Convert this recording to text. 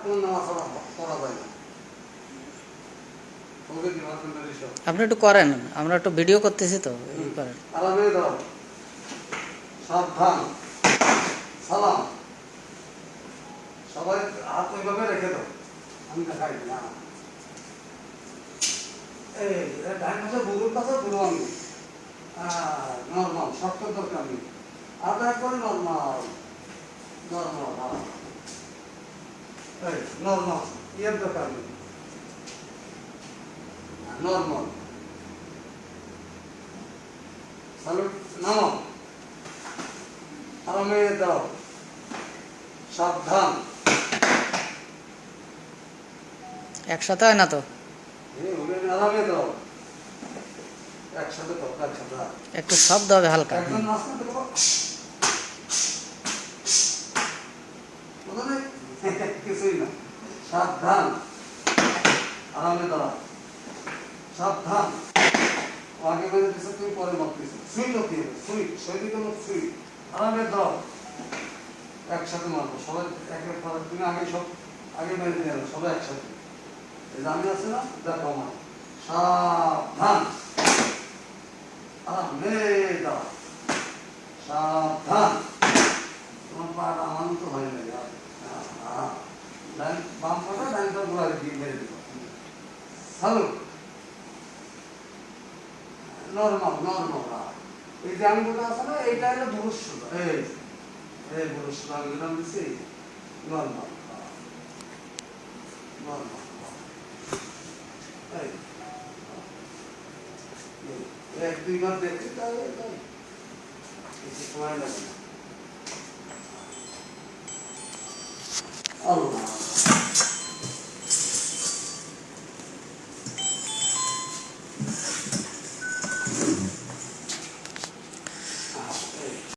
কোনো নামাজ পড়া যায় না। আপনি একটু করেন, আমরা একটু ভিডিও করতেছি তো করেন। আরামে দাও, সাবধান, সালাম। সবাই হাত ওইভাবে রেখে দাও, আমি দেখাই না। এই ডাইন পাশে বুড়োর কাছে বুড়ো আমি নর্মাল, শক্ত দরকার নেই। আর একবারে নর্মাল নর্মাল, হ্যাঁ নর্মাল, ইয়ের দরকার নেই, নর্মাল। সালুট, নামো, আরামে দাও, সাবধান। একসাথে হয় না তো, আরামে দাও, একসাথে দাও, একসাথে। একটু শব্দ হবে হালকা। একজন নাচতে দেবো, কিছুই না। সাবধান, আরামে দাও, সাবধান। আগে বেঁধে দিচ্ছে, তুমি পরে মারতেছো। সুই করতে হবে, সুই, শরীরে মুখ সুই। আরামে দাও, একসাথে মারবো সবাই, একের পর তুমি আগে সব আগে বেঁধে দিয়ে গেলো, সবাই একসাথে। এই যে আমি আছে না, দেখো আমার। সাবধান, আরামে দাও, সাবধান। তোমার পাটা আমার তো হয় না, বাম পাটা ডাইন পা ঘুরে দিয়ে মেরে দেবো। সালুট, নর্মাল নর্মাল। এই যে আঙ্গুলটা আছে না, এইটা হলো বুরুষ। এই বুরুষ আঙ্গুলটা দিচ্ছি, নর্মাল নর্মাল। এক দুইবার দেখি তাহলে কিছু সময় লাগে না। আল্লাহ।